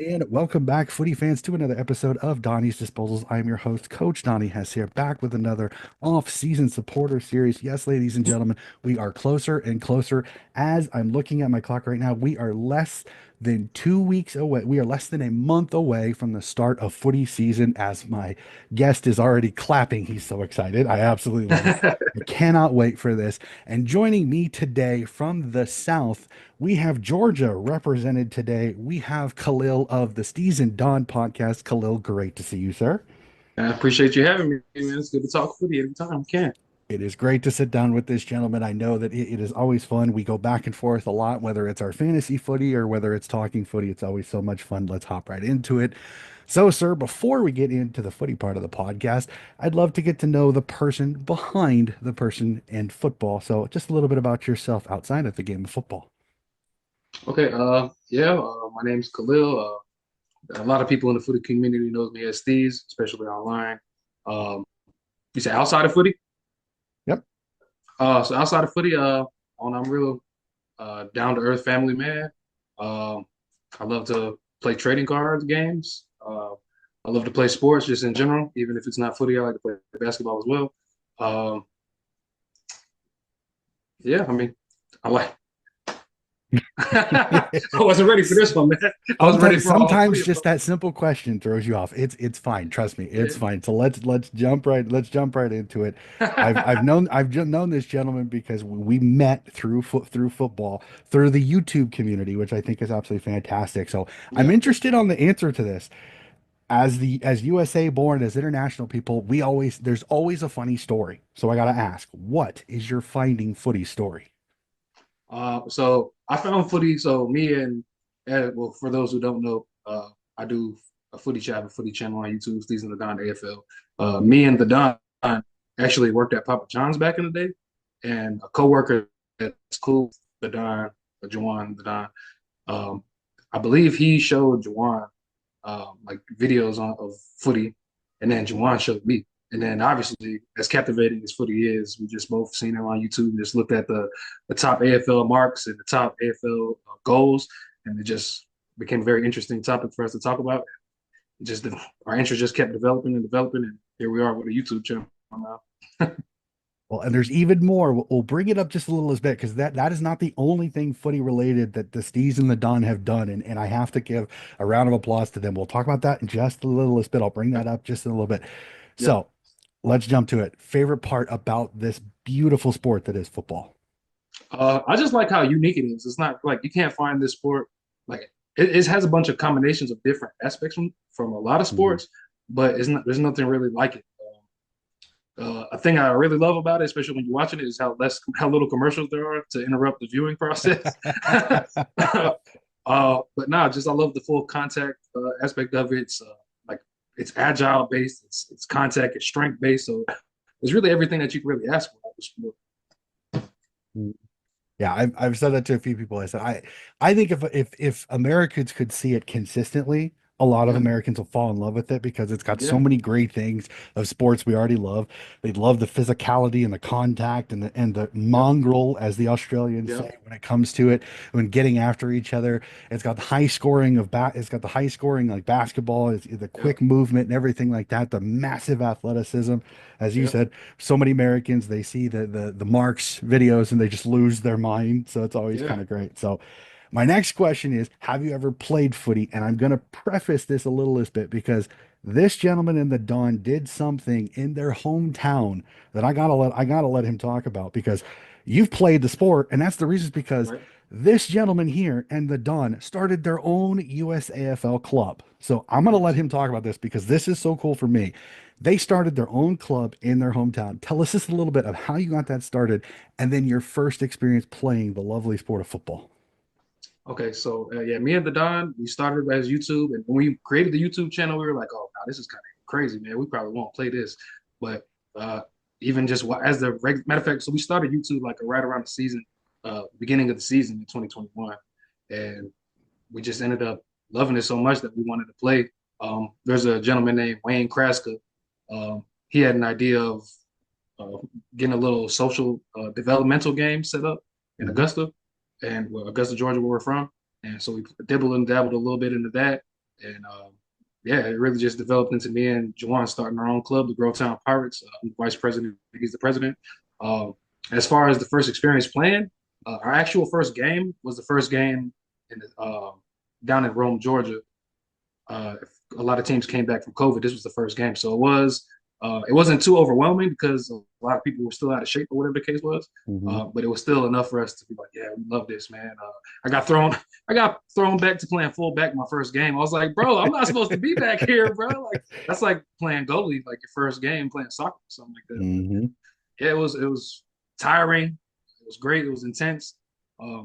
And welcome back, footy fans, to another episode of Donnie's Disposals. I'm your host, Coach Donnie Hess here, back with another off-season supporter series. Yes, ladies and gentlemen, we are closer and closer. As I'm looking at my clock right now, we are less than 2 weeks away. We are less than a month away from the start of footy season. As my guest is already clapping, he's so excited. I absolutely love it. I cannot wait for this. And joining me today from the South, we have Georgia represented today. We have Khalil of the Steez and Don podcast. Khalil, great to see you, sir. I appreciate you having me, man. It's good to talk footy anytime we can. It is great to sit down with this gentleman. I know that it is always fun. We go back and forth a lot, whether it's our fantasy footy or whether it's talking footy. It's always so much fun. Let's hop right into it. So, sir, before we get into the footy part of the podcast, I'd love to get to know the person behind the person and football. So, just a little bit about yourself outside of the game of football. Okay, my name's Khalil. A lot of people in the footy community knows me as Steez, especially online. Um, you say outside of footy? Yep. So outside of footy, I'm real down to earth family man. Um, I love to play trading cards games. I love to play sports just in general, even if it's not footy. I like to play basketball as well. Um, yeah, I mean, I like I wasn't ready for this one, man. I was ready for all Sometimes three of just them. that simple question throws you off. It's fine. Trust me, it's Yeah. fine. So let's jump right into it. I've just known this gentleman because we met through football through the YouTube community, which I think is absolutely fantastic. So I'm Yeah. interested on the answer to this. As USA born, as international people, there's always a funny story. So I gotta ask, what is your finding footy story? So I found footy. So me and for those who don't know, I do a footy chat, a footy channel on YouTube, Steez and the Don AFL. Me and the Don actually worked at Papa John's back in the day, and a coworker at school, the Don, Juwan, the Don. Um, I believe he showed Juwan like videos of footy, and then Juwan showed me. And then obviously, as captivating as footy is, we just both seen it on YouTube and just looked at the top AFL marks and the top AFL goals, and it just became a very interesting topic for us to talk about. It just our interest just kept developing and developing, and here we are with a YouTube channel now. Well, and there's even more. We'll bring it up just a little bit because that is not the only thing footy related that the Steez and the Don have done, and I have to give a round of applause to them. We'll talk about that in just a little bit. I'll bring that up just in a little bit. Yeah. So let's jump to it. Favorite part about this beautiful sport that is football? I just like how unique it is. It's not like you can't find this sport like it has a bunch of combinations of different aspects from a lot of Mhm. sports, but it's not there's nothing really like it. A thing I really love about it, especially when you're watching it, is how little commercials there are to interrupt the viewing process. But no, just I love the full contact aspect of it. Like it's agile based, it's contact, it's strength based. So it's really everything that you can really ask for out of the sport. Yeah, I've said that to a few people. I said I think if Americans could see it consistently, a lot of Yeah, Americans will fall in love with it because it's got so yeah, many great things of sports we already love. They love the physicality and the contact and the yep, mongrel, as the Australians yep, say, when it comes to it, when getting after each other. It's got the high scoring like basketball, it's the yep, quick movement and everything like that, the massive athleticism. As you yep, said, so many Americans they see the Marks videos and they just lose their mind. So it's always yeah. kind of great. So my next question is, have you ever played footy? And I'm going to preface this a little bit because this gentleman in the Don did something in their hometown that I gotta let him talk about because you've played the sport, and that's the reason is because Right. this gentleman here and the Don started their own USAFL club. So I'm gonna let Yes. him talk about this because this is so cool for me. They started their own club in their hometown. Tell us just a little bit of how you got that started and then your first experience playing the lovely sport of football. Okay, so yeah, me and the Don, we started as YouTube, and when we created the YouTube channel, we were like, "Oh, wow, this is kind of crazy, man. We probably won't play this." But even just as matter of fact, so we started YouTube like right around the season, beginning of the season in 2021, and we just ended up loving it so much that we wanted to play. There's a gentleman named Wayne Kraska. He had an idea of uh, getting a little social developmental game set up in Mhm. Augusta, and well, Augusta, Georgia, where we're from. And so we dabbled and dabbled a little bit into that. and yeah, it really just developed into me and Juwan starting our own club, the Grovetown Pirates. I'm the vice president, he's the president. Um, as far as the first experience playing, our actual first game was the first game in down in Rome, Georgia. Uh, a lot of teams came back from COVID. This was the first game, so it wasn't too overwhelming because a lot of people were still out of shape or whatever the case was. Hmm. But it was still enough for us to be like, yeah, we love this, man. I got thrown, I got thrown back to playing fullback my first game. I was like, bro, I'm not supposed to be back here, bro. Like that's like playing goalie, like your first game playing soccer or something like that. Hmm. Yeah, it was tiring. It was great. It was intense.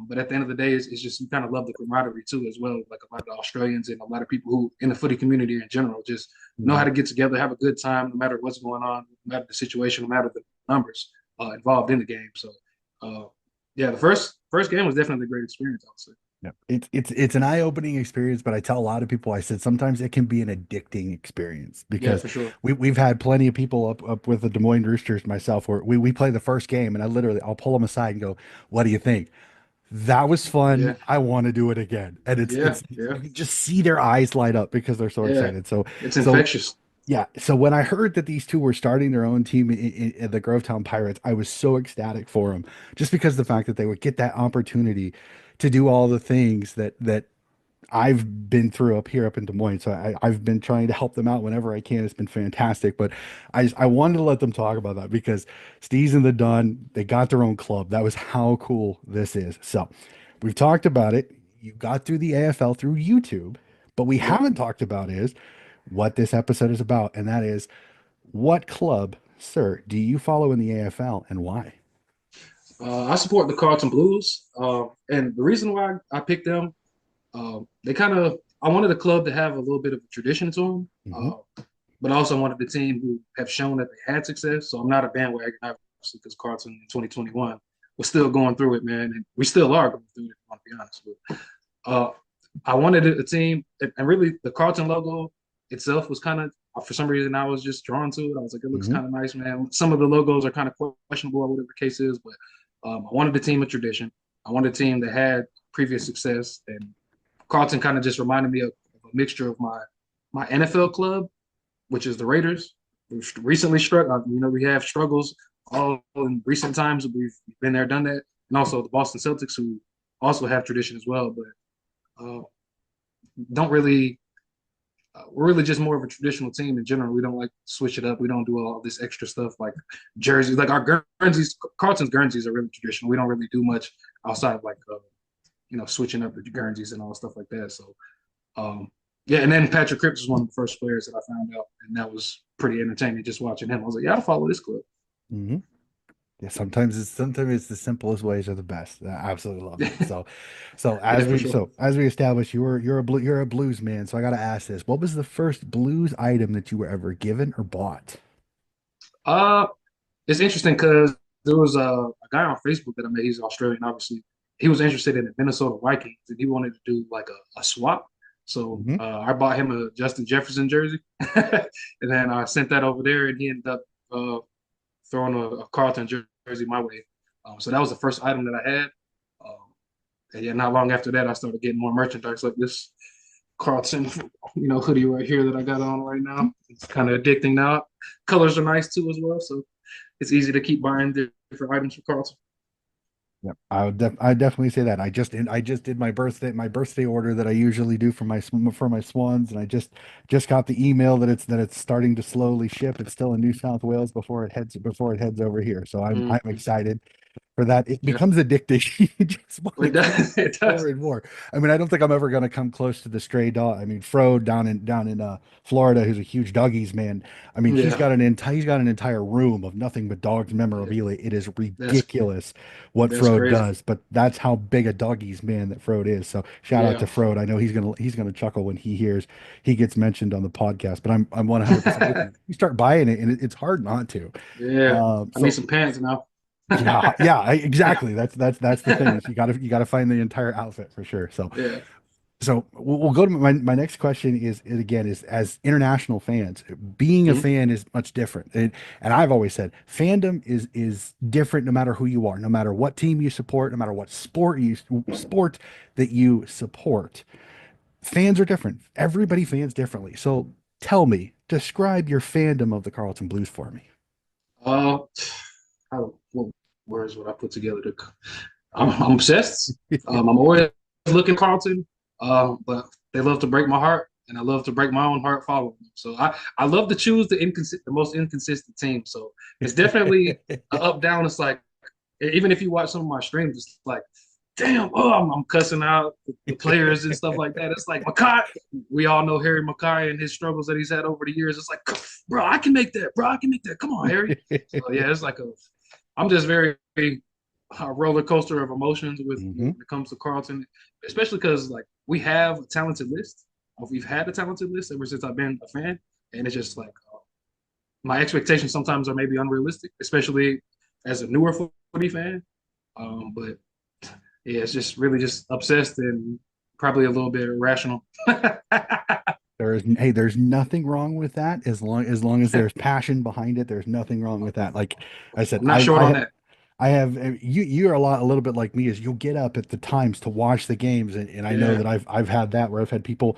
But at the end of the day, it's just you kind of love the camaraderie too, as well. Like a lot of the Australians and a lot of people who in the footy community in general just know how Hmm. to get together, have a good time, no matter what's going on, no matter the situation, no matter the numbers involved in the game. So, uh, yeah, the first game was definitely a great experience, I would say. Yeah, it's an eye-opening experience, but I tell a lot of people, I said sometimes it can be an addicting experience Yeah, because for sure. we've had plenty of people up with the Des Moines Roosters, myself, where we play the first game and I'll pull them aside and go, "What do you think?" That was fun. Yeah, I want to do it again. And yeah, it's yeah, you can just see their eyes light up because they're so yeah. excited. So It's so infectious. yeah. So when I heard that these two were starting their own team in the Grovetown Pirates, I was so ecstatic for them, just because of the fact that they would get that opportunity to do all the things that I've been through up here up in Des Moines. So I've been trying to help them out whenever I can. It's been fantastic. But I wanted to let them talk about that because Steez and the Dunn, they got their own club. That was how cool this is. So we've talked about it. You got through the AFL through YouTube, but we Yep. haven't talked about is what this episode is about. And that is, what club, sir, do you follow in the AFL and why? I support the Carlton Blues, and the reason why I picked them, they kind of I wanted a club to have a little bit of a tradition to them, Hmm. but I also wanted the team who have shown that they had success. So I'm not a bandwagon, obviously, because Carlton in 2021 was still going through it, man, and we still are going through it. If I want to be honest, but I wanted a team, and really the Carlton logo itself was kind of, for some reason, I was just drawn to it. I was like, it looks Hmm. kind of nice, man. Some of the logos are kind of questionable, or whatever the case is, but I wanted a team of tradition. I wanted a team that had previous success, and Carlton kind of just reminded me of a mixture of my NFL club, which is the Raiders. We've recently struck, we have struggles all in recent times. We've been there, done that, and also the Boston Celtics, who also have tradition as well, but don't really. We're really just more of a traditional team in general. We don't like switch it up. We don't do all this extra stuff like jerseys. Like our Guernseys, Carlton's Guernseys are really traditional. We don't really do much outside of like switching up the Guernseys and all stuff like that. So um, yeah, and then Patrick Cripps was one of the first players that I found out, and that was pretty entertaining just watching him. I was like, yeah, I'll follow this club. Hmm. Yeah, sometimes it's the simplest ways are the best. I absolutely love it. So, so Yeah, as for we sure. so as we established, you're a blues man. So I got to ask this: what was the first blues item that you were ever given or bought? Uh, it's interesting because there was a guy on Facebook that I met. He's Australian, obviously. He was interested in the Minnesota Vikings, and he wanted to do like a swap. So Hmm. I bought him a Justin Jefferson jersey, and then I sent that over there, and he ended up throwing a Carlton jersey my way. So that was the first item that I had. Um, and yeah, not long after that, I started getting more merchandise like this Carlton, hoodie right here that I got on right now. It's kind of addicting now. Colors are nice too as well, so it's easy to keep buying different items for Carlton. Yep, I definitely say that. I just did my birthday order that I usually do for for my Swans, and I just got the email that it's starting to slowly ship. It's still in New South Wales before it heads over here. So I'm Mm-hmm. excited for that. It Yeah, becomes addicting. You just want to it get does. It more does. and more. I mean, I don't think I'm ever going to come close to the stray dog. I mean, Fro down in Florida, who's a huge doggies man. I mean, he's Yeah, got an entire room of nothing but dogs yeah. memorabilia. It is That's ridiculous what that's Frode crazy. does, but that's how big a doggies man that Frode is. So shout out Yeah. to Frode. I know he's gonna chuckle when he gets mentioned on the podcast. But I'm 100% with you. You start buying it, and it's hard not to. Yeah. I need So some pants now. yeah, yeah, exactly. That's the thing is you gotta find the entire outfit for sure. So Yeah. so we'll go to my next question is again is as international fans, being a Mhm. fan is much different. And I've always said fandom is different no matter who you are, no matter what team you support, no matter what sport that you support. fans are different. Everybody fans differently. So tell me, describe your fandom of the Carlton Blues for me. Uh, what words would I put together to? I'm obsessed. I'm always looking at Carlton, but they love to break my heart, and I love to break my own heart following them. So I love to choose the most inconsistent team. So it's definitely a up down. It's like even if you watch some of my streams, it's like, damn, oh, I'm cussing out the players and stuff like that. It's like Mackay. We all know Harry Mackay and his struggles that he's had over the years. It's like, bro, I can make that. Bro, I can make that. Come on, Harry. So yeah, it's like I'm just very a roller coaster of emotions with when Hmm. it comes to Carlton, especially because like we have a talented list. We've had a talented list ever since I've been a fan, and it's just like my expectations sometimes are maybe unrealistic, especially as a newer footy fan. But yeah, it's just really just obsessed and probably a little bit irrational. There's nothing wrong with that as long as there's passion behind it. There's nothing wrong with that. Like I said, I'm not short on that. I have you're a little bit like me, is you'll get up at the times to watch the games, and I know Yeah, that I've had that where I've had people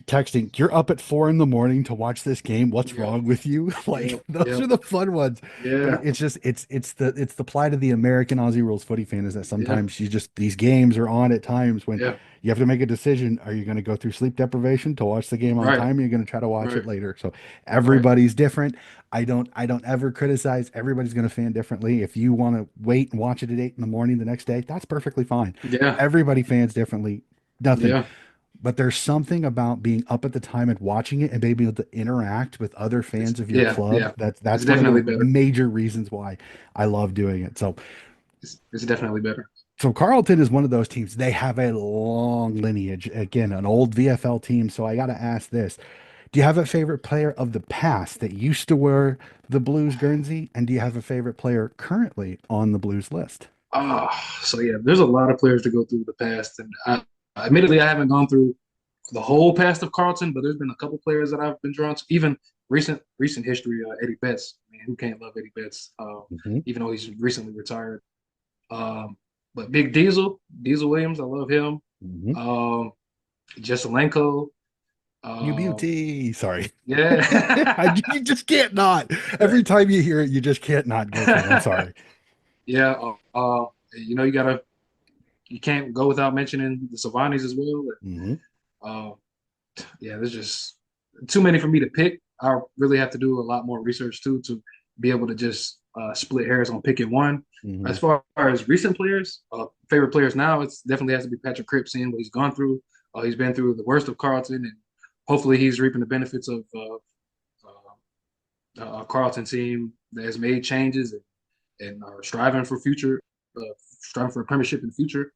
texting, "You're up at 4 in the morning to watch this game. What's yeah, wrong with you?" yeah, Like those yeah, are the fun ones. But yeah, it's the plight of the American Aussie rules footy fan, is that yeah, sometimes you just these games are on at times when yeah. you have to make a decision. Are you going to go through sleep deprivation to watch the game on Right, time? Or you're going to try to watch it right, later. So right. everybody's different. I don't ever criticize. Everybody's going to fan differently. If you want to wait and watch it at 8 in the morning the next day, that's perfectly fine. Yeah, Everybody fans differently. Nothing. yeah. But there's something about being up at the time and watching it and being able to interact with other fans of your Yeah, club. yeah. That's It's one of the definitely better. major reasons why I love doing it. It's definitely better. So Carlton is one of those teams. They have a long lineage. Again, an old VFL team. So I got to ask this. Do you have a favorite player of the past that used to wear the Blues Guernsey? And do you have a favorite player currently on the Blues list? So yeah, there's a lot of players to go through the past, and admittedly, I haven't gone through the whole past of Carlton, but there's been a couple players that I've been drawn to. Even recent history, Eddie Betts. I mean, who can't love Eddie Betts? Hmm. Even though he's recently retired. Um, but Big Diesel Williams, I love him. Hmm. Um, Jesselenko. You Um, beauty. Sorry. yeah, You just can't not. Every time you hear it, you just can't not go for it. I'm sorry. yeah. You can't go without mentioning the Savanis as well. Hmm. Uh, yeah, there's just too many for me to pick. I really have to do a lot more research too to be able to just split hairs on picking one. Hmm. As far as recent players, favorite players now, it's definitely has to be Patrick Cripps, seeing what he's gone through. He's been through the worst of Carlton, and hopefully he's reaping the benefits of a Carlton team that has made changes and are striving for a premiership in the future.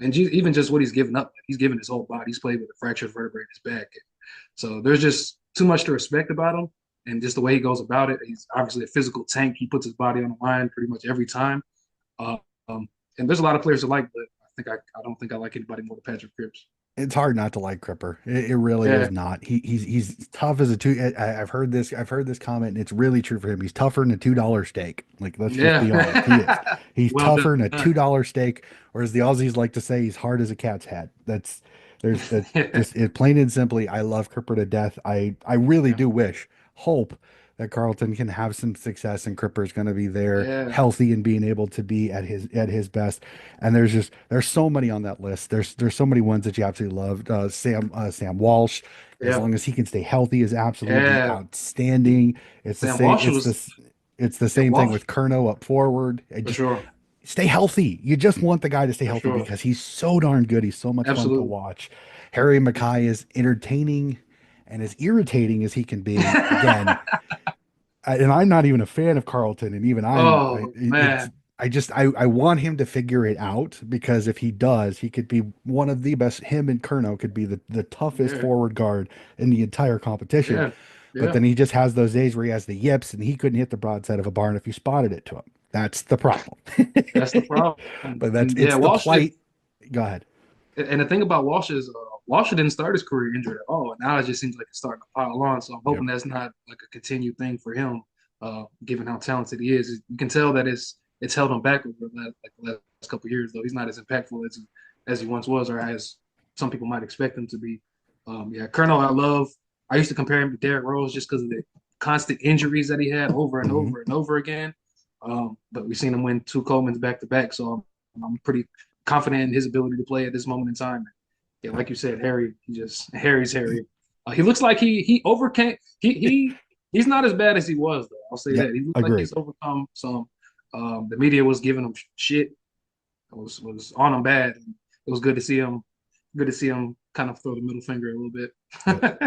Even just what he's given up, like he's given his whole body. He's played with a fractured vertebrae in his back. So there's just too much to respect about him, and just the way he goes about it. He's obviously a physical tank. He puts his body on the line pretty much every time. Um, and there's a lot of players to like, but I don't think I like anybody more than Patrick Cripps. It's hard not to like Cripper. It really is Yeah, not. He's tough as a two. I've heard this. I've heard this comment, and it's really true for him. He's tougher than a $2 steak. Like, let's just be honest. He is. yeah. He's Well tougher than a done. $2 steak, or as the Aussies like to say, he's hard as a cat's head. There's that. Yeah, Just it, plain and simply. I love Cripper to death. I really yeah, do hope that Carlton can have some success, and Cripper's going to be there, yeah, healthy and being able to be at his best. And there's so many on that list. There's so many ones that you absolutely loved. Sam Walsh, as yeah. long as he can stay healthy, is absolutely Yeah. outstanding. It's the Sam same. Walsh It's was this. It's the yeah, same thing Walsh with Kerno up forward. for Just sure, stay healthy. You just want the guy to stay for healthy sure. because he's so darn good. He's so much fun to Absolutely. watch. Harry Yeah. Mackay is entertaining and as irritating as he can be. Again, and I'm not even a fan of Carlton, and even Oh man. I want him to figure it out, because if he does, he could be one of the best. Him and Kerno could be the toughest Yeah. forward guard in the entire competition. Yeah. But Yeah. then he just has those days where he has the yips and he couldn't hit the broadside of a barn if you spotted it to him. That's the problem. That's the problem. But Yeah, it's the Walsh did. plight. Go ahead. And the thing about Walsh is Walsh didn't start his career injured at all. And now it just seems like it's starting to pile on. So I'm Yep. hoping that's not like a continued thing for him, given how talented he is. You can tell that it's held him back over the last couple of years, though. He's not as impactful as he once was, or as some people might expect him to be. Yeah, Colonel, I love. I used to compare him to Derrick Rose just because of the constant injuries that he had over and Hmm. over and over again. But we've seen him win two Colemans back to back, so I'm pretty confident in his ability to play at this moment in time. Yeah, like you said, Harry, Harry's Harry. He looks like he overcame. He's not as bad as he was though. I'll say Yep, that he looks like agree. he's overcome some. The media was giving him shit. Was on him bad. It was good to see him. Good to see him kind of throw the middle finger a little Yep.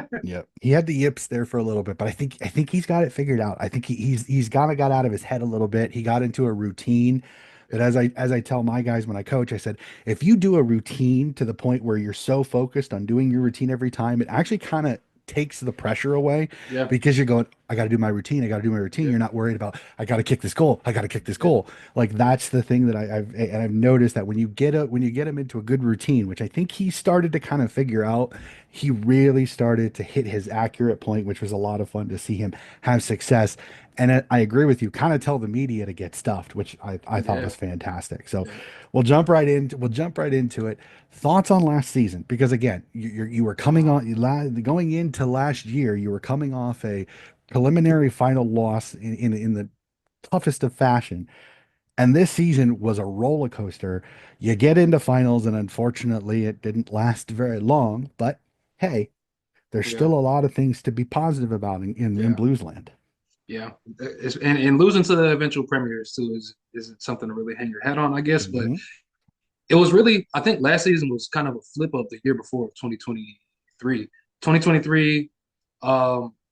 bit. Yep. He had the yips there for a little bit, but I think he's got it figured out. I think he's kind of got out of his head a little bit. He got into a routine. But as I tell my guys when I coach, I said, if you do a routine to the point where you're so focused on doing your routine every time, it actually kind of takes the pressure away Yeah, because you're going, I got to do my routine. I got to do my routine. yeah, You're not worried about, I got to kick this goal. I got to kick this yeah, goal. Like that's the thing that I've noticed that when you get him into a good routine, which I think he started to kind of figure out, he really started to hit his accurate point, which was a lot of fun to see him have success. And I agree with you, kind of tell the media to get stuffed, which I thought yeah, was fantastic. So yeah. we'll jump right into it. Thoughts on last season? Because again, you were coming on going into last year, you were coming off a preliminary final loss in the toughest of fashion. And this season was a roller coaster. You get into finals, and unfortunately, it didn't last very long. But hey, there's Yeah. still a lot of things to be positive about in Yeah, Bluesland. yeah. And losing to the eventual premiers too is something to really hang your hat on, I guess. But Hmm. it was really, I think last season was kind of a flip of the year before, 2023. 2023,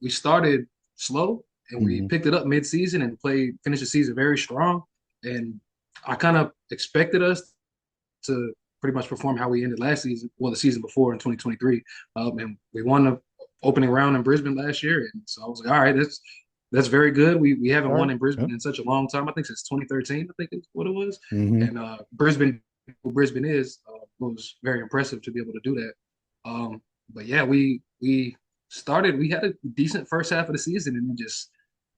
we started slow and we Hmm. picked it up mid-season and finished the season very strong. And I kind of expected us to pretty much perform how we ended last season, well, the season before in 2023. And we won the opening round in Brisbane last year. And so I was like, all right, that's very good. We haven't All won right. in Brisbane Yep. in such a long time. I think since 2013, I think is what it was. Hmm. And Brisbane, who Brisbane is, was very impressive to be able to do that. But yeah, we started. We had a decent first half of the season, and then just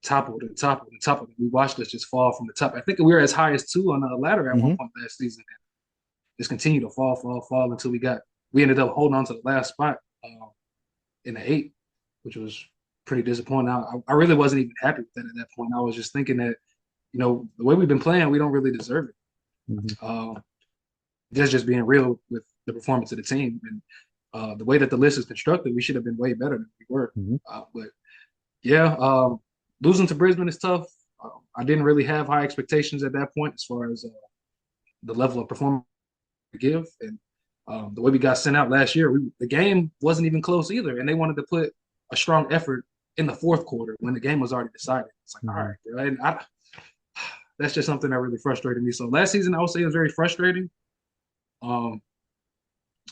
toppled and toppled and toppled. We watched us just fall from the top. I think we were as high as two on the ladder at one Hmm. point last season. Just continued to fall, fall, fall until we ended up holding on to the last spot in the eight, which was pretty disappointing. I really wasn't even happy with that at that point. I was just thinking that the way we've been playing, we don't really deserve it. Hmm. That's just being real with the performance of the team and the way that the list is constructed. We should have been way better than we were. Hmm. But yeah, losing to Brisbane is tough. I didn't really have high expectations at that point as far as the level of performance to give. And the way we got sent out last year, the game wasn't even close either. And they wanted to put a strong effort in the fourth quarter when the game was already decided. It's like, all Hmm. right, bro. And that's just something that really frustrated me. So last season, I would say it was very frustrating. Um,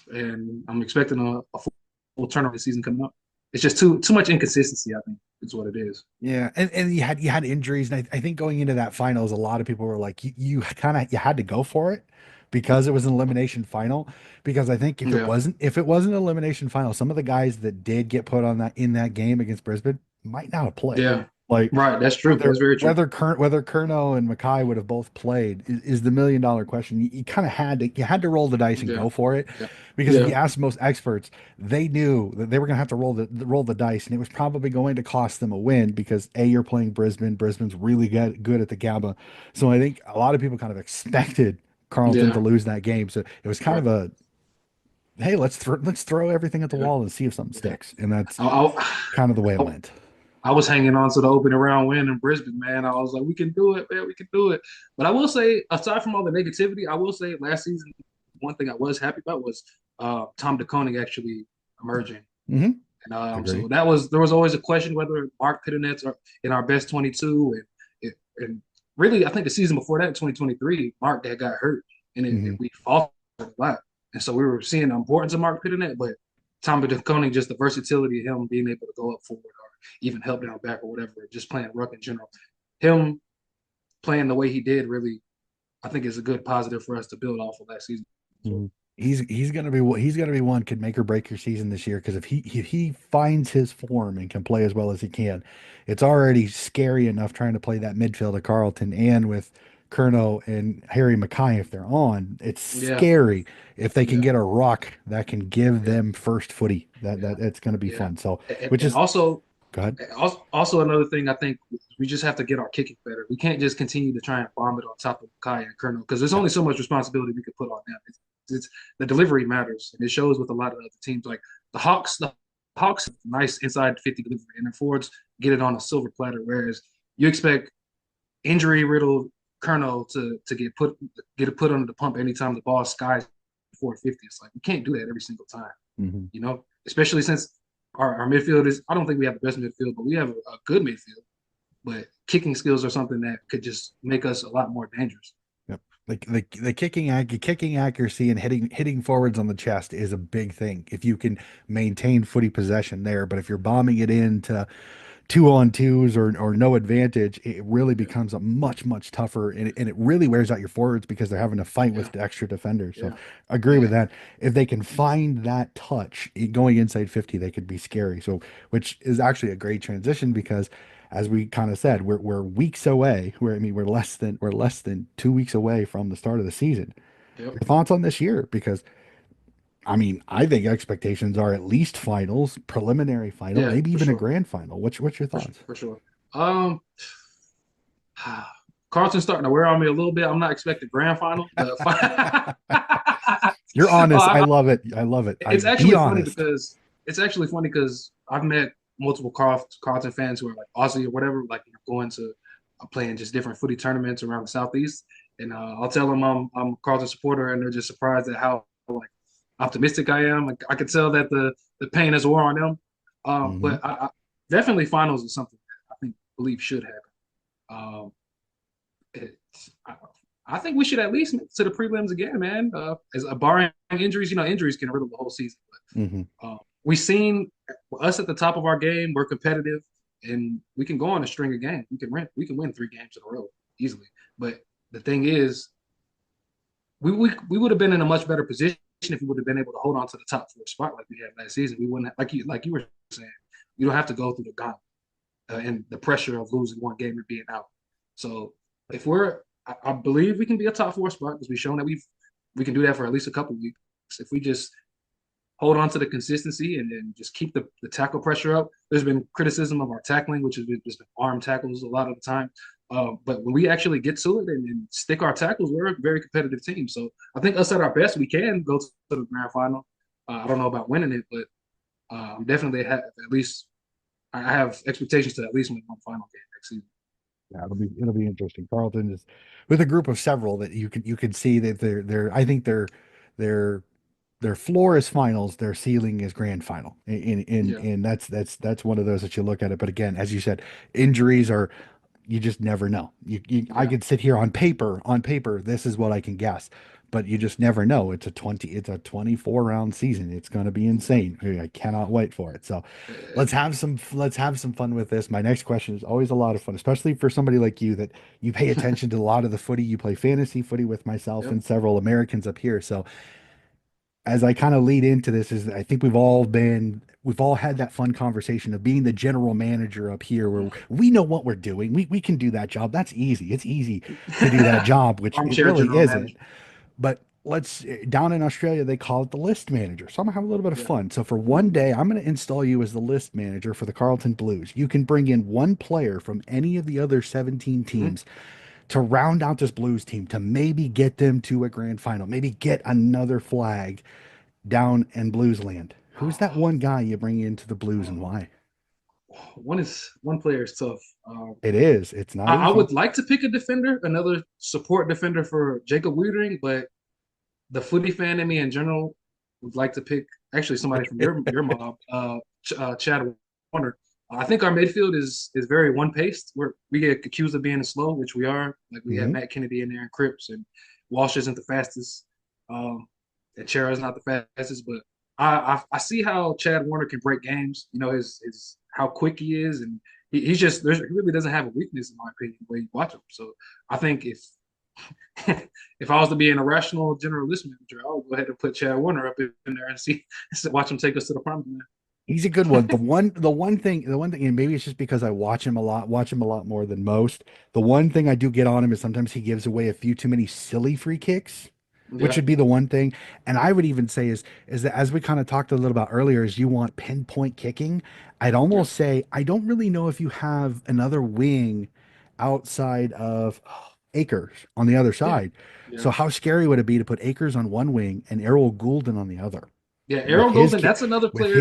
and I'm expecting a full turnaround season coming up. It's just too much inconsistency, I think, is what it is. Yeah, and you had injuries, and I think going into that finals, a lot of people were like, you kind of you had to go for it because it was an elimination final. Because I think Yeah, if it wasn't an elimination final, some of the guys that did get put on that in that game against Brisbane might not have played. yeah, Like right. That's true. That's very true. whether Curnow and Mackay would have both played is the $1 million question. You kind of had to roll the dice and Yeah, go for it yeah, because if yeah, you ask most experts, they knew that they were going to have to roll the dice, and it was probably going to cost them a win because you're playing Brisbane. Brisbane's really good at the Gabba, so I think a lot of people kind of expected Carlton to yeah. lose that game. So it was kind Right. of a hey, let's throw everything at the Yeah, wall and see if something yeah. sticks, and that's I, kind of the way it I, went. I was hanging on to the opening round win in Brisbane, man. I was like, we can do it, man. We can do it. But I will say, aside from all the negativity, I will say last season, one thing I was happy about was Tom DeConing actually emerging. Hmm. And Agree. so there was always a question whether Mark Pittenet's are in our best 22. And really, I think the season before that, 2023, Mark had got hurt. And Hmm. we fought a lot. And so we were seeing the importance of Mark Pittenet, but Tom DeConing, just the versatility of him being able to go up forward even help down back or whatever, just playing ruck in general. Him playing the way he did really, I think, is a good positive for us to build off of last season. So, Mhm. He's gonna be one could make or break your season this year because if he finds his form and can play as well as he can, it's already scary enough trying to play that midfield of Carlton and with Curnow and Harry Mackay, if they're on, it's Yeah, scary. If they can yeah, get a ruck that can give yeah, them first footy, yeah, it's going to be yeah. fun. So, And, which and is also, go ahead. also another thing, I think we just have to get our kicking better. We can't just continue to try and bomb it on top of Kai and Colonel because there's Yeah, only so much responsibility we could put on them. It's the delivery matters, and it shows with a lot of other teams. Like the Hawks, have nice inside 50 delivery, and their forwards get it on a silver platter. Whereas you expect injury riddled Colonel to get it put under the pump anytime the ball skies 450. It's like we can't do that every single time, hmm especially since our midfield is, I don't think we have the best midfield, but we have a good midfield. But kicking skills are something that could just make us a lot more dangerous. Yep. The kicking accuracy and hitting forwards on the chest is a big thing. If you can maintain footy possession there, but if you're bombing it into 2-on-2s or no advantage, it really Yeah, becomes a much tougher, and it really wears out your forwards because they're having to fight yeah, with the extra defenders. So yeah, I agree with yeah, that. If they can find that touch going inside 50, they could be scary. So which is actually a great transition because as we kind of said, we're weeks away. We're less than 2 weeks away from the start of the season. yep, Your thoughts on this year? Because I think expectations are at least finals, preliminary final, yeah, maybe for even a sure, grand final. What's your for sure, thoughts? for sure. Um, Carlton's starting to wear on me a little bit. I'm not expecting grand final, but You're oh, honest. I love it. I love it. I it's be actually funny honest. because I've met multiple Carlton fans who are like Aussie or whatever, like going to playing just different footy tournaments around the southeast, and I'll tell them I'm a Carlton supporter, and they're just surprised at how like optimistic I am. Like, I could tell that the pain has wore on them. Hmm But definitely finals is something that believe should happen. Um, I, I think we should at least make it to the prelims again, man. As barring injuries, injuries can riddle the whole season. hmm We've seen us at the top of our game. We're competitive, and we can go on a string of games. We can win 3 games in a row easily. But the thing is, we would have been in a much better position if we would have been able to hold on to the top 4 spot like we had last season. We wouldn't like you were saying. You don't have to go through the gauntlet and the pressure of losing one game and being out. So if I believe we can be a top 4 spot because we've shown that we can do that for at least a couple of weeks. If we just hold on to the consistency and just keep the tackle pressure up. There's been criticism of our tackling, which has been just been arm tackles a lot of the time. But when we actually get to it and stick our tackles, we're a very competitive team. So I think us at our best, we can go to the grand final. I don't know about winning it, but definitely have at least I have expectations to at least win one final game next season. Yeah, it'll be interesting. Carlton is with a group of several that you could see that they're I think their their floor is finals, their ceiling is grand final. Yeah, And that's one of those that you look at it. But again, as you said, injuries are you just never know. I yeah, could sit here on paper, this is what I can guess, but you just never know. It's a 24 round season. It's going to be yeah. insane. I cannot wait for it. So Uh, let's have some fun with this. My next question is always a lot of fun, especially for somebody like you that you pay attention to a lot of the footy. You play fantasy footy with myself yep, and several Americans up here. So as I kind of lead into this is I think we've all had that fun conversation of being the general manager up here where we know what we're doing. We can do that job. That's easy. It's easy to do that job, which it armchair really general isn't. manager. But let's down in Australia they call it the list manager. So I'm gonna have a little bit of Yeah. fun. So for one Ooh. day, I'm gonna install you as the list manager for the Carlton Blues. You can bring in one player from any of the other 17 Mm-hmm. teams to round out this Blues team to maybe get them to a grand final, maybe get another flag down in Blues land. Who's that one guy you bring into the Blues and why? One player is tough. It is. It's not I easy. would like to pick a defender, another support defender for Jacob Wiedering, but the footy fan in me in general would like to pick actually somebody from your mob, Chad Warner. I think our midfield is very one paced. We get accused of being slow, which we are. Like we have hmm Matt Kennedy in there and Cripps, and Walsh isn't the fastest, um, and Chera is not the fastest. But I see how Chad Warner can break games. His how quick he is, and he's just he really doesn't have a weakness in my opinion the way you watch him. So I think if if I was to be an irrational generalist manager, I would go ahead and put Chad Warner up in there and watch him take us to the promised land. He's a good one. The one thing, and maybe it's just because I watch him a lot more than most. The one thing I do get on him is sometimes he gives away a few too many silly free kicks, which Yeah, would be the one thing. And I would even say is that as we kind of talked a little about earlier, is you want pinpoint kicking. I'd yeah, almost say I don't really know if you have another wing outside of Akers on the other yeah, side. yeah, So how scary would it be to put Akers on one wing and Errol Goulden on the other? yeah. with Errol his Golden, ki- that's another with player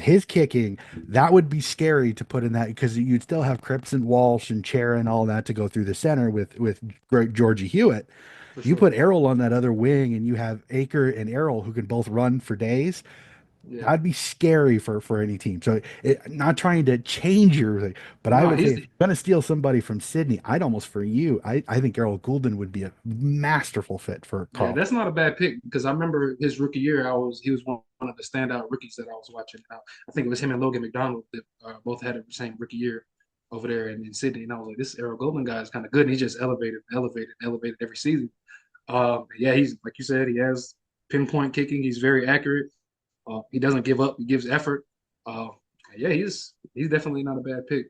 his kicking, that would be scary to put in that because you'd still have Cripps and Walsh and Chera and all that to go through the center with Georgie Hewitt. for You sure. put Errol on that other wing and you have Aker and Errol who can both run for days. Yeah. That'd be scary for any team. So not trying to change your thing, but I No, would say he's if you're gonna steal somebody from Sydney, I'd almost for you. I think Errol Goulden would be a masterful fit for yeah, Carlton. that's not a bad pick because I remember his rookie year. He was one of the standout rookies that I was watching. I think it was him and Logan McDonald that both had the same rookie year over there in Sydney. And I was like, this Errol Golden guy is kind of good. And he just elevated every season. Yeah, he's like you said, he has pinpoint kicking. He's very accurate. He doesn't give up. He gives effort. Uh, yeah, he's definitely not a bad pick.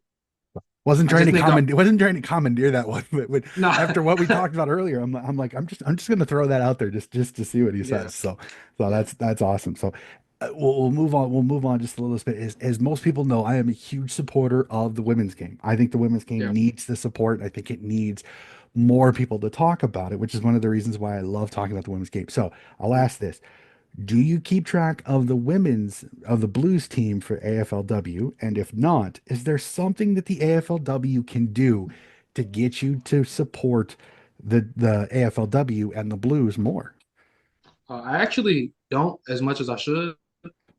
I just think Wasn't trying to commandeer that one, but no, after what we talked about earlier, I'm like I'm just gonna throw that out there just to see what he yeah, says. So yeah, that's awesome. So we'll move on. We'll move on just a little bit. As most people know, I am a huge supporter of the women's game. I think the women's game yeah. needs the support. I think it needs more people to talk about it, which is one of the reasons why I love talking about the women's game. So I'll Mm. ask this: do you keep track of the Blues team for AFLW? And if not, is there something that the AFLW can do to get you to support the AFLW and the Blues more? I actually don't as much as I should.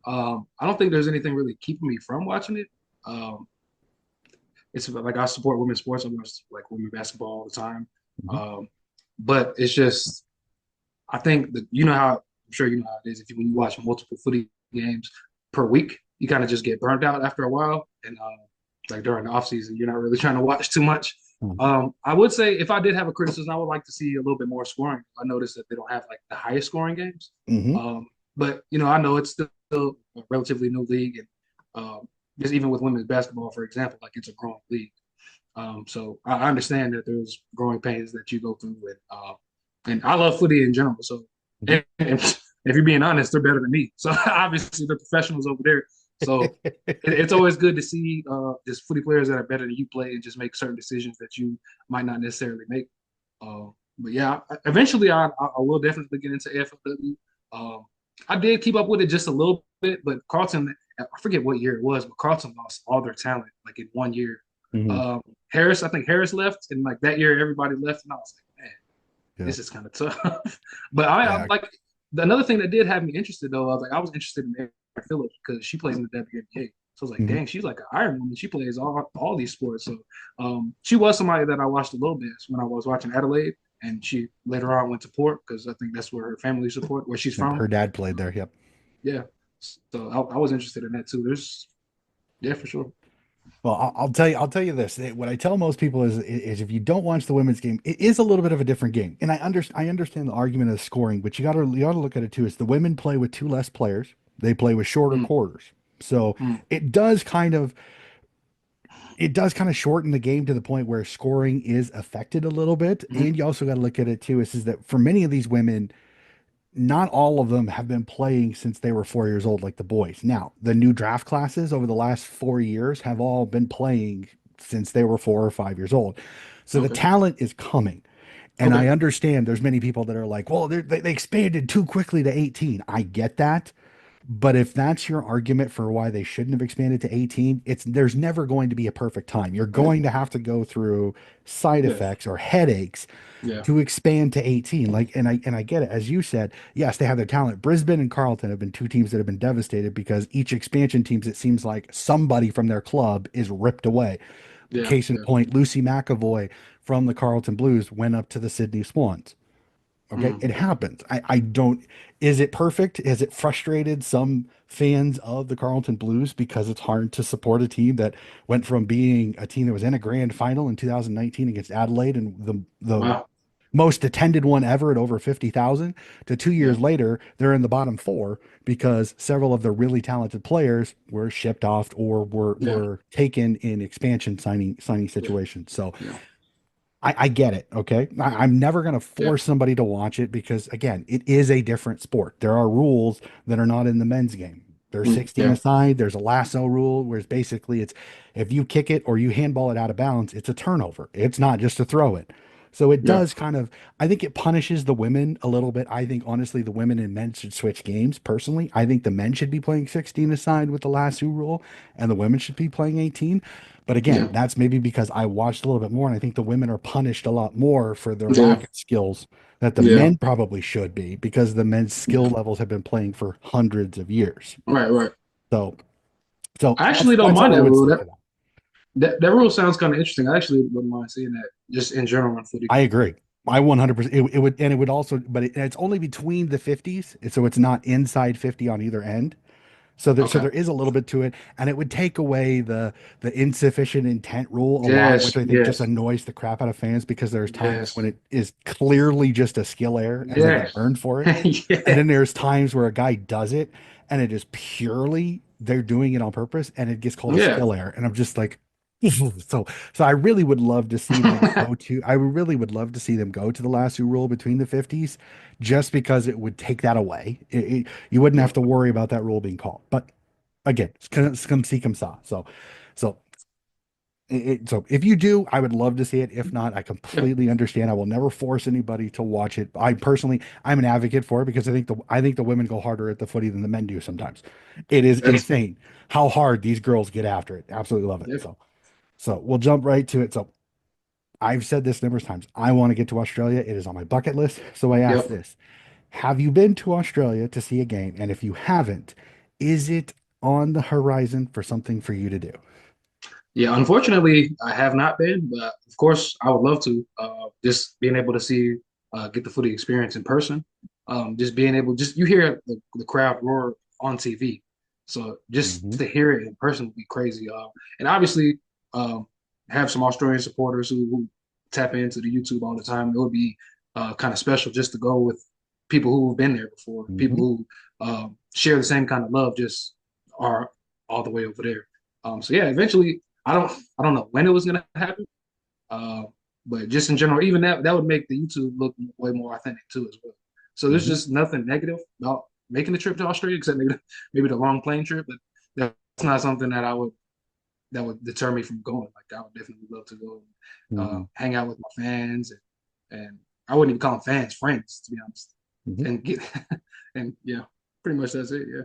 I don't think there's anything really keeping me from watching it. Um, it's like I support women's sports. I watch like women's basketball all the time. Mhm. Um, but it's just I think that you know how I'm sure you know how it is. If you when you watch multiple footy games per week, you kind of just get burnt out after a while. And like during the off season, you're not really trying to watch too much. I would say if I did have a criticism, I would like to see a little bit more scoring. I noticed that they don't have like the highest scoring games. Mm-hmm. But you know, I know it's still a relatively new league, and just even with women's basketball, for example, like it's a growing league. So I understand that there's growing pains that you go through with, and I love footy in general. So, and if you're being honest, they're better than me. So obviously they're professionals over there. So it's always good to see just footy players that are better than you play and just make certain decisions that you might not necessarily make. But yeah, eventually I will definitely get into AFLW. Um, I did keep up with it just a little bit, but Carlton, I forget what year it was, but Carlton lost all their talent like in 1 year. Hmm. I think Harris left, and like that year everybody left, and I was like, man, Yeah. this is kind of tough. But I'm Yeah. like another thing that did have me interested though, I was interested in Erin Phillips because she plays in the WNBA. So I was like, Hmm. dang, she's like an Iron Woman. She plays all these sports. So she was somebody that I watched a little bit when I was watching Adelaide, and she later on went to Port because I think that's where her family support, where she's Yep. from. Her dad played there. Yep. Yeah, so I was interested in that too. There's yeah, for sure. Well, I'll tell you this. What I tell most people is if you don't watch the women's game, it is a little bit of a different game. And I understand the argument of scoring, but you got to look at it too. Is the women play with two less players. They play with shorter Mm, quarters. So mm, it does kind of it does kind of shorten the game to the point where scoring is affected a little bit. mm. And you also got to look at it too, is that for many of these women, not all of them have been playing since they were 4 years old, like the boys. Now, the new draft classes over the last 4 years have all been playing since they were 4 or 5 years old. So the Okay, talent is coming. And okay, I understand there's many people that are like, well, they expanded too quickly to 18. I get that. But if that's your argument for why they shouldn't have expanded to 18, there's never going to be a perfect time. You're going to have to go through side yeah, effects or headaches yeah, to expand to 18. Like, and I get it. As you said, yes, they have their talent. Brisbane and Carlton have been two teams that have been devastated because each expansion teams, it seems like somebody from their club is ripped away. yeah, Case in yeah. point, Lucy McAvoy from the Carlton Blues went up to the Sydney Swans. Okay, Mm. it happens. I don't. Is it perfect? Has it frustrated some fans of the Carlton Blues because it's hard to support a team that went from being a team that was in a grand final in 2019 against Adelaide and the Wow. most attended one ever at over 50,000 to 2 years Yeah, later, they're in the bottom four because several of the really talented players were shipped off or were yeah, were taken in expansion signing yeah, situations. So yeah, I get it. Okay. yeah, I'm never going to yeah, force somebody to watch it because, again, it is a different sport. There are rules that are not in the men's game. There's 16 yeah, aside. There's a lasso rule, whereas basically it's if you kick it or you handball it out of bounds, it's a turnover. It's not just to throw it. So it yeah, does kind of, I think it punishes the women a little bit. I think, honestly, the women and men should switch games personally. I think the men should be playing 16 aside with the lasso rule and the women should be playing 18. But again, yeah, that's maybe because I watched a little bit more, and I think the women are punished a lot more for their yeah, lack of skills that the yeah, men probably should be because the men's skill yeah. levels have been playing for hundreds of years. Right, right. So, so I that's actually don't that's mind all I that would rule. say That to that. that rule sounds kind of interesting. I actually wouldn't mind seeing that just in general in footy. I agree. I 100%. It would, and it would also, but it's only between the 50s, so it's not inside 50 on either end. So Okay. there is a little bit to it, and it would take away the insufficient intent rule a lot, which Yes, I think just yes, annoys the crap out of fans because there's times when yes, it is clearly just a skill error and they get yes, burned for it. And then yes, there's times where a guy does it and it is purely they're doing it on purpose and it gets called a yeah, skill error. And I'm just like, so I really would love to see them go to I really would love to see them go to the lasso rule between the 50s just because it would take that away. You wouldn't yeah, have to worry about that rule being called. But again, come see, come saw. So so if you do, I would love to see it. If not, I yeah. completely understand. I will never force anybody to watch it. I'm an advocate for it because I think the women go harder at the footy than the men do sometimes. It is That's insane how hard these girls get after it. Absolutely love it. yeah, So we'll jump right to it. So I've said this numerous times. I want to get to Australia. It is on my bucket list. So I ask yep. this: have you been to Australia to see a game? And if you haven't, is it on the horizon for something for you to do? Yeah, unfortunately, I have not been, but of course, I would love to. Just being able to see, get the footy experience in person. Just being able, just you hear the crowd roar on TV, so just Hmm. to hear it in person would be crazy. And obviously, um, have some Australian supporters who tap into the YouTube all the time. It would be kind of special just to go with people who've been there before, people Hmm. who share the same kind of love, just are all the way over there. So yeah, eventually. I don't know when it was gonna happen, uh, but just in general, even that would make the YouTube look way more authentic too as well. So there's Hmm. just nothing negative about making the trip to Australia except maybe the long plane trip, but that's not something that would deter me from going. Like I would definitely love to go and Hmm. hang out with my fans and I wouldn't even call them fans, friends to be honest, Hmm. and get and yeah, pretty much that's it. Yeah,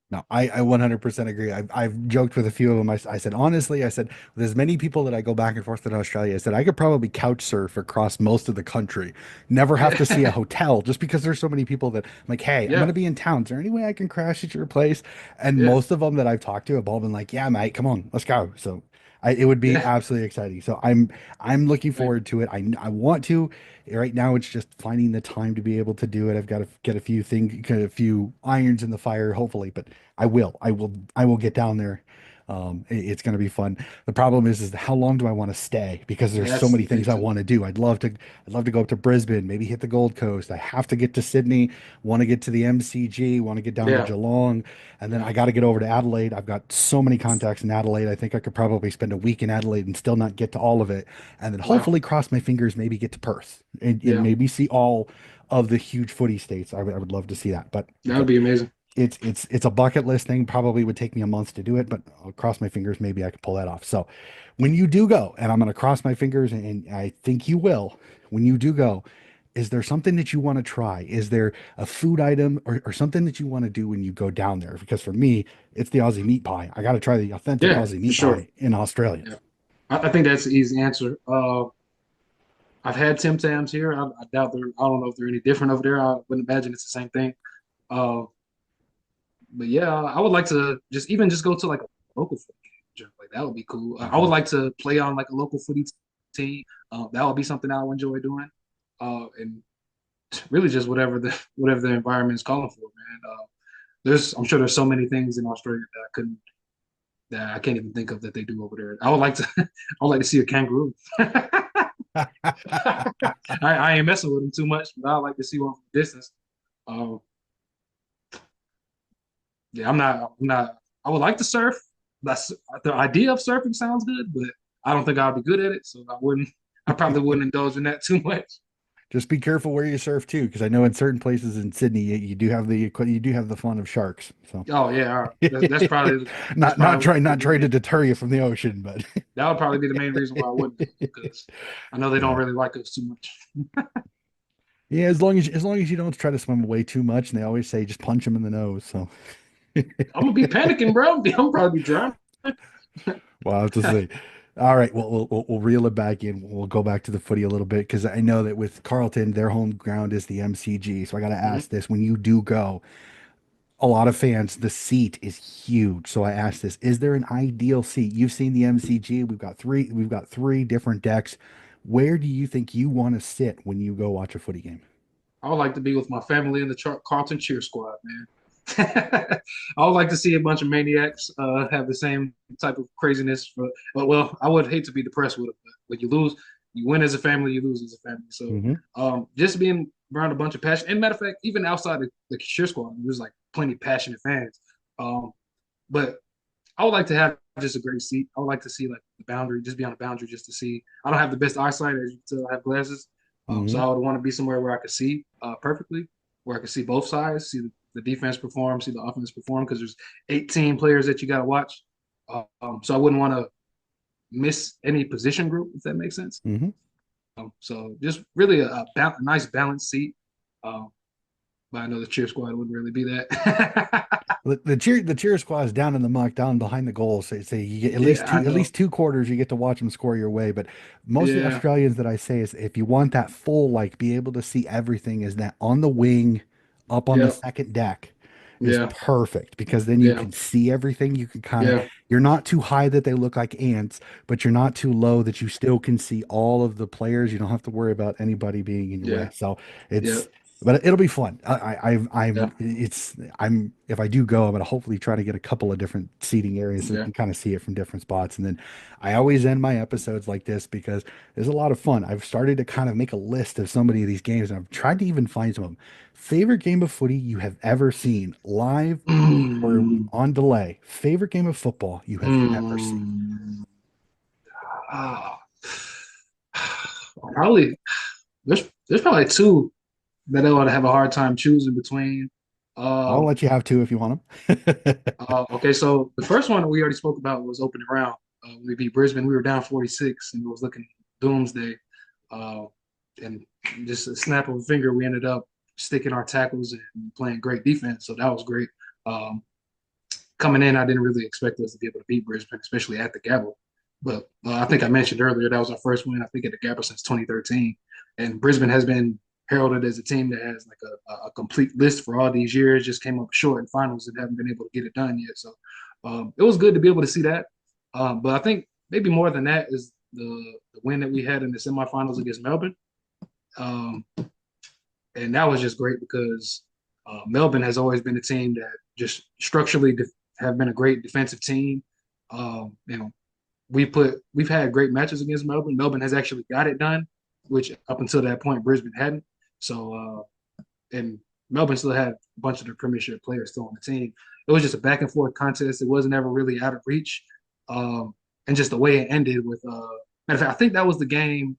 No, I 100% agree. I've joked with a few of them. I said, honestly, I said, with as many people that I go back and forth in Australia, I said, I could probably couch surf across most of the country, never have to see a yeah, hotel just because there's so many people that I'm like, hey, I'm going yeah, to be in town. Is there any way I can crash at your place? And yeah, most of them that I've talked to have all been like, yeah, mate, come on, let's go. So it would be yeah. absolutely exciting. So I'm looking forward to it. I want to. Right now, it's just finding the time to be able to do it. I've got to get a few irons in the fire, hopefully, but I will get down there. It's going to be fun. The problem is how long do I want to stay? Because there's so That's many the thing things I too. want to do. I'd love to go up to Brisbane, maybe hit the Gold Coast. I have to get to Sydney, want to get to the MCG, want to get down to Yeah, Geelong, and then yeah. I got to get over to Adelaide. I've got so many contacts in Adelaide. I think I could probably spend a week in Adelaide and still not get to all of it. And then Wow. hopefully cross my fingers, maybe get to Perth and Yeah, maybe see all of the huge footy states. I would love to see that. But that would again, be amazing. it's a bucket list thing. Probably would take me a month to do it, but I'll cross my fingers. Maybe I could pull that off. So when you do go, and I'm going to cross my fingers, and I think you will, when you do go, is there something that you want to try? Is there a food item or something that you want to do when you go down there? Because for me, it's the Aussie meat pie. I got to try the authentic Yeah, Aussie for meat sure. pie in Australia. Yeah, I think that's the easy answer. I've had Tim Tams here. I doubt they're. I don't know if they're any different over there. I wouldn't imagine it's the same thing. Uh, but yeah, I would like to just go to like a local footy game. Like that would be cool. I would Mhm. like to play on like a local footy team. That would be something I would enjoy doing. And really just whatever the environment is calling for, man. I'm sure there's so many things in Australia that I can't even think of that they do over there. I would like to I would like to see a kangaroo. I ain't messing with them too much, but I like to see one from a distance. Um, yeah, I'm not. I would like to surf. That's the idea of surfing sounds good, but I don't think I'll be good at it, so I wouldn't. I probably wouldn't indulge in that too much. Just be careful where you surf too, because I know in certain places in Sydney you do have you do have the fun of sharks. So Oh yeah, all right. That's not probably what trying it not would trying be. to deter you from the ocean, but That would probably be the main reason why I wouldn't go because I know they don't yeah. really like us too much. Yeah, as long as you don't try to swim away too much, and they always say just punch them in the nose. So I'm gonna be panicking, bro. I'm probably be drowning. we'll have to see. All right, well, we'll reel it back in. We'll go back to the footy a little bit because I know that with Carlton, their home ground is the MCG. So I got to Mhm. ask this: when you do go, a lot of fans, the seat is huge. So I asked this: is there an ideal seat? You've seen the MCG. We've got three different decks. Where do you think you want to sit when you go watch a footy game? I would like to be with my family in the Carlton cheer squad, man. I would like to see a bunch of maniacs have the same type of craziness. But well, I would hate to be depressed with it. But when you lose, you win as a family, you lose as a family. So Hmm. just being around a bunch of passion, and matter of fact, even outside the cheer squad, there's like plenty of passionate fans. Um, but I would like to have just a great seat. I would like to see like the boundary, just be on the boundary just to see. I don't have the best eyesight as you can tell. I have glasses, so Hmm. I would want to be somewhere where I could see perfectly, where I could see both sides, see the defense perform, see the offense perform, because there's 18 players that you got to watch. So I wouldn't want to miss any position group, if that makes sense. Hmm. So just really a nice balanced seat. Um, but I know the cheer squad wouldn't really be that. The cheer squad is down in the muck, down behind the goals. Say you get Yeah, I at know. least two quarters. You get to watch them score your way. But most of the Yeah. Australians that I say is if you want that full, like be able to see everything, is that on the wing, up on the Yeah. second deck, is Yeah. perfect because then you Yeah. can see everything. You can kind of Yeah. you're not too high that they look like ants, but you're not too low that you still can see all of the players. You don't have to worry about anybody being in your way. Yeah. So Yeah. it's but it'll be fun. Yeah. I'm if I do go, I'm gonna hopefully try to get a couple of different seating areas so we Yeah. can kind of see it from different spots. And then I always end my episodes like this because there's a lot of fun. I've started to kind of make a list of so many of these games, and I've tried to even find some of them. Favorite game of footy you have ever seen, live or Mm, on delay? Favorite game of football you have ever seen? mm, ah, probably there's probably two that I would have a hard time choosing between. I'll Um, let you have two if you want them. okay, so the first one we already spoke about was opening round. We beat Brisbane. We were down 46, and it was looking doomsday. Uh, and just a snap of a finger, we ended up sticking our tackles and playing great defense. So that was great. Um, Coming in, I didn't really expect us to be able to beat Brisbane, especially at the Gabba. But I think I mentioned earlier that was our first win, I think, at the Gabba since 2013. And Brisbane has been heralded as a team that has like a complete list for all these years, just came up short in finals and haven't been able to get it done yet. So it was good to be able to see that. But I think maybe more than that is the win that we had in the semifinals against Melbourne. Um, and that was just great because Melbourne has always been a team that just structurally have been a great defensive team. You know, we've had great matches against Melbourne. Melbourne has actually got it done, which up until that point Brisbane hadn't. So and Melbourne still had a bunch of the Premiership players still on the team. It was just a back and forth contest. It wasn't ever really out of reach, and just the way it ended with. Matter of fact, I think that was the game.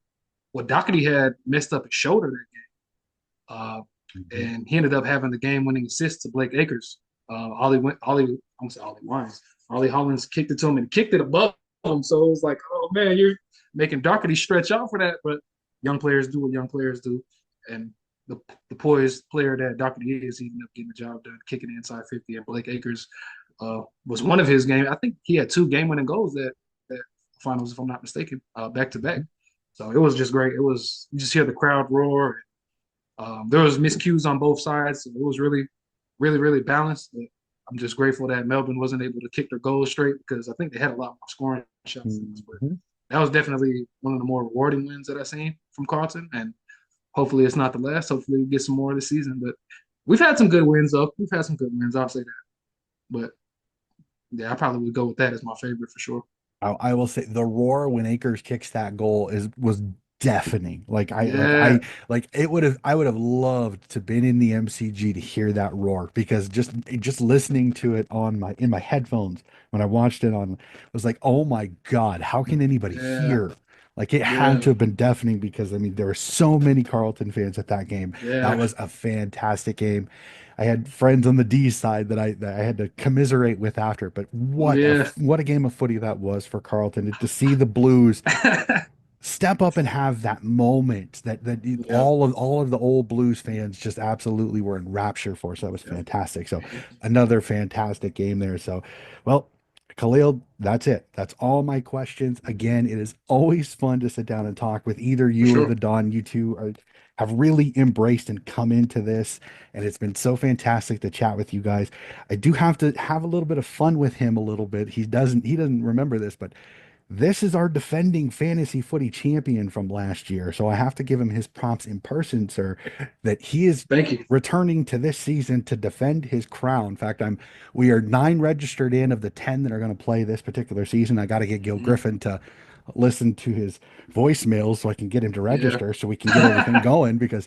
Well, Doherty had messed up his shoulder that game. Mhm. And he ended up having the game-winning assist to Blake Acres. Ollie, I'm gonna say Ollie Wines. Ollie Hollins kicked it to him and kicked it above him. So it was like, oh man, you're making Doherty stretch out for that. But young players do what young players do, and the the poised player that Doherty is, he ended up getting the job done, kicking it inside 50. And Blake Acres was one of his games. I think he had two game-winning goals that finals, if I'm not mistaken, back to back. So it was just great. It was you just hear the crowd roar. There was miscues on both sides. So it was really, really, really balanced. But I'm just grateful that Melbourne wasn't able to kick their goals straight because I think they had a lot more scoring shots than us. But Mhm. that was definitely one of the more rewarding wins that I've seen from Carlton. And hopefully it's not the last. Hopefully we get some more this season. But we've had some good wins, though. We've had some good wins. I'll say that. But yeah, I probably would go with that as my favorite for sure. I will say the roar when Akers kicks that goal is was deafening. Yeah, Like I would have loved to been in the MCG to hear that roar because just listening to it on my in my headphones when I watched it on was like, oh my God, how can anybody yeah, hear? Like it had yeah, to have been deafening because I mean there were so many Carlton fans at that game. That yeah, was a fantastic game. I had friends on the D side that I had to commiserate with after, but yeah. what a game of footy that was for Carlton to see the Blues step up and have that moment Yep, all of the old Blues fans just absolutely were in rapture for. So that was yep. fantastic. So another fantastic game there. So, well, Khalil, that's it. That's all my questions. Again, it is always fun to sit down and talk with either For you or sure. the Don. You two have really embraced and come into this, and it's been so fantastic to chat with you guys. I do have to have a little bit of fun with him a little bit. He doesn't remember this, but this is our defending fantasy footy champion from last year. So I have to give him his props in person, sir, that he is Thank you. returning to this season to defend his crown. In fact, we are 9 registered in of the 10 that are going to play this particular season. I got to get Gil Mhm. Griffin to listen to his voicemails so I can get him to Yeah. register so we can get everything going because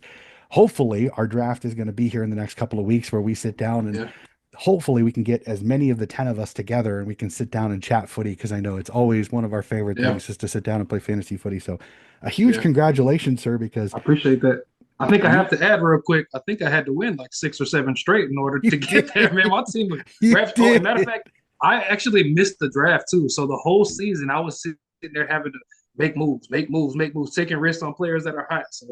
hopefully our draft is going to be here in the next couple of weeks where we sit down and Yeah. hopefully we can get as many of the 10 of us together and we can sit down and chat footy because I know it's always one of our favorite Yeah. things is to sit down and play fantasy footy. So a huge Yeah. congratulations, sir, because I appreciate that. I think I you have to add real quick. I think I had to win like 6 or 7 straight in order you to get there, man. did. My team was You trash. Oh, and matter of did. fact, I actually missed the draft too. So the whole season I was sitting there having to make moves, make moves, make moves, taking risks on players that are hot. So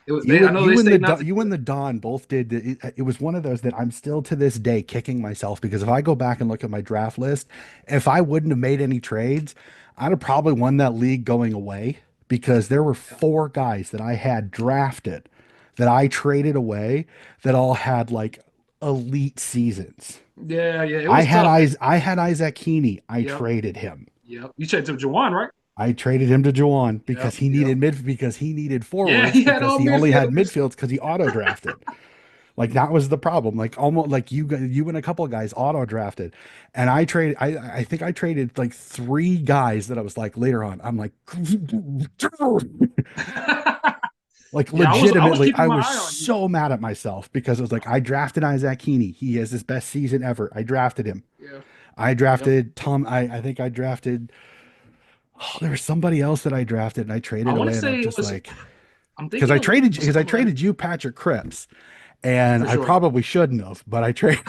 it was they I know they say not to You do and the Don both did. It was one of those that I'm still to this day kicking myself because if I go back and look at my draft list, if I wouldn't have made any trades, I'd have probably won that league going away because there were that. 4 guys that I had drafted that I traded away that all had like elite seasons. Yeah, yeah. It was tough. I had Isaac Heaney. I Yep, traded him. yep. You checked to Jawan, right? I traded him to Juwan Yep, yep. because he needed Yeah, forwards he had because all he only had midfielders. midfields because he auto drafted. Like that was the problem. Like almost like you and a couple of guys auto drafted, and I think I traded like 3 guys that I was like later on. I'm like, like Yeah, I was legitimately, keeping I my was eye on you. so mad at myself because it was like I drafted Isaac Heaney. He has his best season ever. I drafted him. Yeah, I yep. drafted Tom. I think I drafted. Oh, there was somebody else that I drafted and I I traded want to away, and I'm say it just was. like, I'm thinking it was because I somebody traded you Patrick Cripps, and for I sure. probably shouldn't have, but I traded.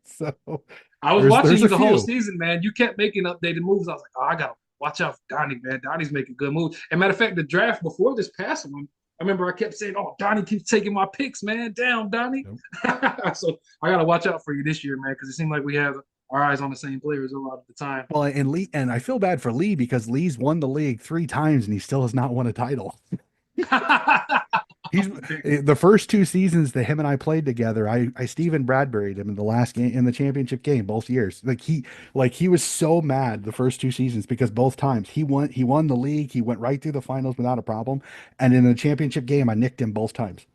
So I was watching there's you a the whole few. season, man. You kept making updated moves. I was like, oh, I gotta watch out for Donnie, man. Donnie's making good moves. And matter of fact, the draft before this past one, I remember I kept saying, "Oh, Donnie keeps taking my picks, man. Damn, Donnie." So I gotta watch out for you this year, man, because it seemed like we have our eyes on the same players a lot of the time. Well, and Lee, and I feel bad for Lee because Lee's won the league 3 times and he still has not won a title. He's the first 2 seasons that him and I played together. I Steven Bradbury'd him in the last game in the championship game both years. Like he was so mad the first 2 seasons because both times he won the league. He went right through the finals without a problem. And in the championship game, I nicked him both times.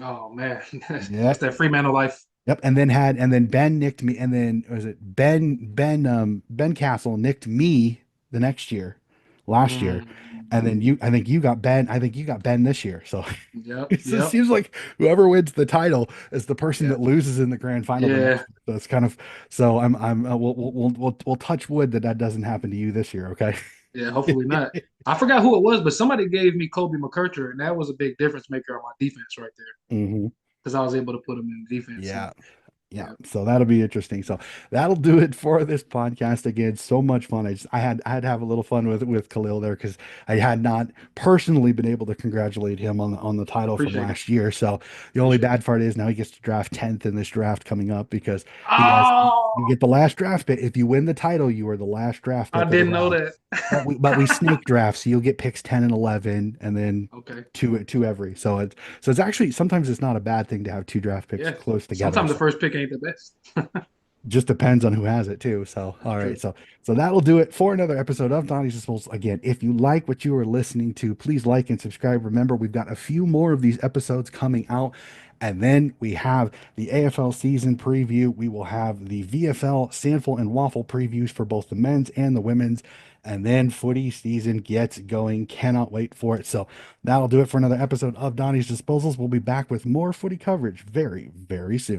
Oh man, Yeah. that's that Fremantle life. Yep. And then Ben nicked me, and then was it Ben Castle nicked me the next year, last year, Mm, and then I think you got Ben this year. So yep, it just yep, seems like whoever wins the title is the person yeah, that loses in the grand final the next yeah. year. So it's kind of I'm we'll touch wood that doesn't happen to you this year. Okay. Yeah, hopefully not. I forgot who it was, but somebody gave me Kobe McCurcher, and that was a big difference maker on my defense right there hmm because I was able to put him in defense. And Yeah. Yeah, yeah, so that'll be interesting. So that'll do it for this podcast. Again, so much fun. I had to have a little fun with Khalil there because I had not personally been able to congratulate him on the title from appreciate it. last year. So the only Appreciate it. bad part is now he gets to draft 10th in this draft coming up because you Oh, get the last draft pick. If you win the title, you are the last draft I pick of the didn't know round. that. But we snake draft, so you'll get picks 10 and 11 and then Okay. two every. So it's actually sometimes it's not a bad thing to have 2 draft picks Yeah. close together. Sometimes the So first pick ain't the best. just depends on who has it too. So, all right. True. So that'll do it for another episode of Donnie's Disposals. Again, if you like what you are listening to, please like and subscribe. Remember, we've got a few more of these episodes coming out And then we have the AFL season preview. We will have the VFL Sandful and Waffle previews for both the men's and the women's. And then footy season gets going. Cannot wait for it. So that'll do it for another episode of Donnie's Disposals. We'll be back with more footy coverage very, very soon.